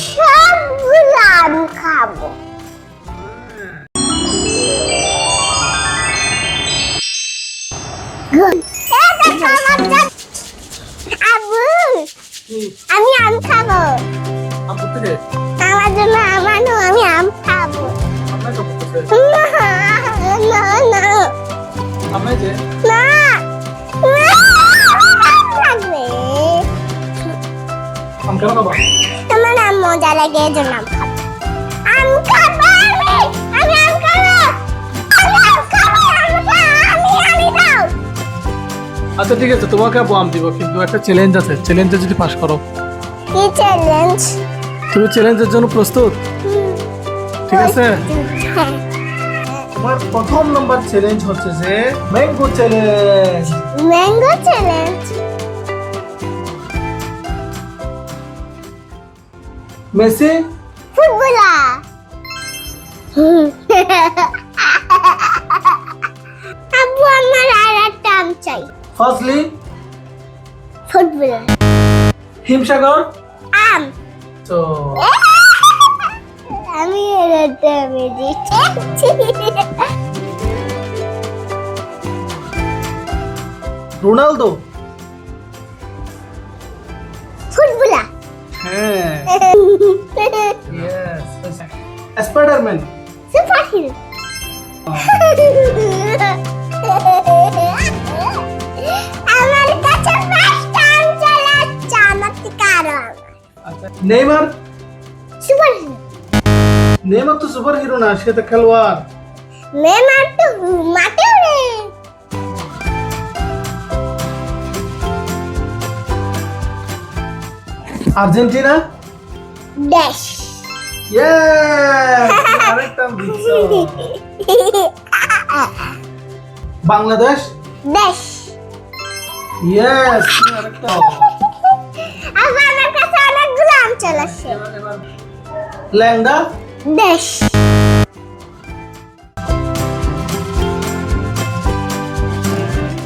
সবগুলো আম খাবো। আমি আম খাবো। আমার জন্য আমারও আমি আম খাবো। তোমার আম মজা লাগে এই জন্য আম খাবো। আম খাবো আমি আম খাবো। আচ্ছা ঠিক আছে, তোমাকে আম দিব, কিন্তু একটা চ্যালেঞ্জ আছে। চ্যালেঞ্জে যদি পাস করো। কি চ্যালেঞ্জ? তুমি চ্যালেঞ্জের জন্য প্রস্তুত? ঠিক আছে। তোমার প্রথম নাম্বার চ্যালেঞ্জ হচ্ছে যে mango challenge. Mango challenge. Messi footballer. আব্বু আমার আর একটা আম চাই। ফজলি ফুটবলার। হিমসাগর আম। তো আমি এরটা আমি দিচ্ছি। Ronaldo footballer. হ্যাঁ ইয়েস। Spiderman superhero. আমার কাছে পাঁচটা আম চলে আসছে, আমার থেকে আরো আম। আচ্ছা নেইমার। সুপারহিরো। নেইমার তো সুপার হিরো না, সে তো খেলোয়াড়। নেইমার তো মাঠে উড়ে। Argentina dash. ইয়েস, আরেকটা দিছো। বাংলাদেশ ড্যাশ। ইয়েস, আরেকটা। আমার কাছে অনেকগুলো আম চলে আসছে। ল্যাংড়া ড্যাশ।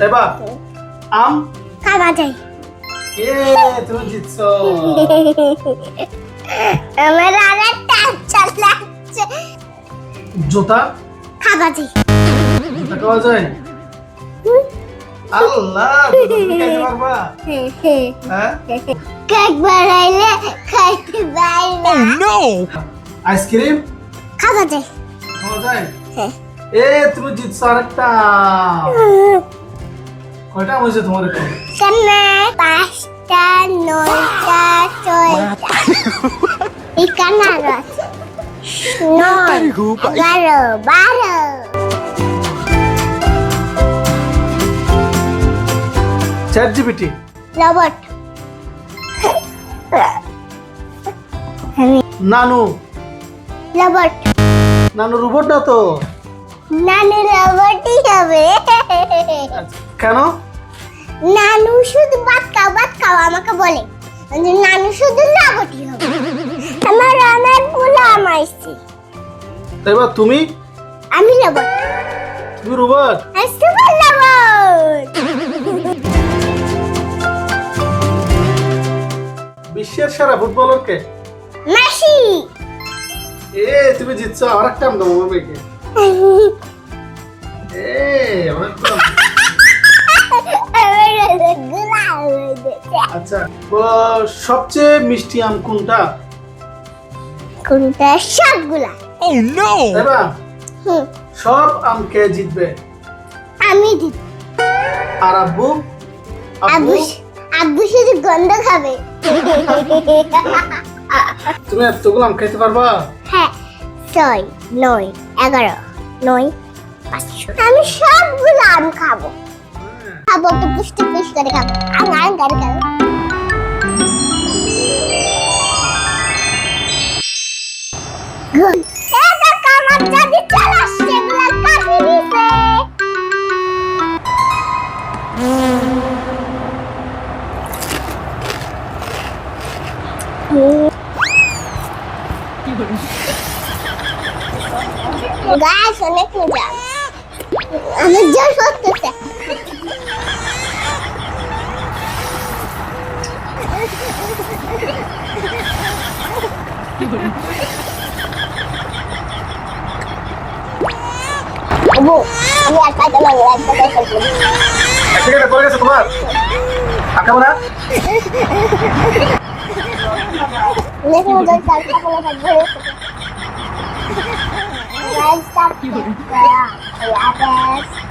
এবার আম। খাওয়া যায়। তুমি জিতছো। আমার আর একটা আম চলে আসছে। জুতা খাওয়া যায়। জুতা খাওয়া যায়? আল্লাহ, তুমি খাইতে পারবা? হ্যাঁ, কেক বানাইলে খাইতে পারি না। আইসক্রিম খাওয়া যায়। খাওয়া যায়? তুমি জিতছো আরেকটা। কয়টা আম হয়েছে তোমার এখানে? সামনে 5টা 9টা 6টা। এখানে আরো আছে 9 11 12। Chat GPT robot. নানু। রোবট। নানু রোবট না তো। নানু রোবটই হবে। কেন? নানু শুধু ভাত খাও আমাকে বলে, নানু শুধু রোবটই হবে। আমার অনেকগুলো আম আসছে। এবার তুমি? আমি রোবট। তুমি রোবট? Super robot. বিশ্বের সেরা ফুটবলার কে? মেসি। তুমি জিতছো আরেকটা আম দাও আমার মেয়েকে। অনেকগুলো আম। আচ্ছা, সবচেয়ে মিষ্টি আম কোনটা? কোনটা? সবগুলা। এবার সব আম কে জিতবে? আমি জিত। আর আব্বু? আব্বু শুধু গন্ধ খাবে। তুমি এতগুলো আম খাইতে পারবা? হ্যাঁ, 6 9 11 9 500। আমি সবগুলো আম খাবো। খাবো তো পুষ্টি পুষ্টি করে খাবো। আম গাড়ি খাবো। এটা কামার যদি চলে আসছে, এগুলো কাটি দিছে। গাছ অনেক মজা। আমি জোর করতেছে। আবু আমি আর পাইতে না একটা কথা বলি ঠিক আছে পড়ে গেছে তোমার আর খাবো না দেখো ওদের চার পাকলা থাকবে গাইস স্টপ আল্লাহ হাফেজ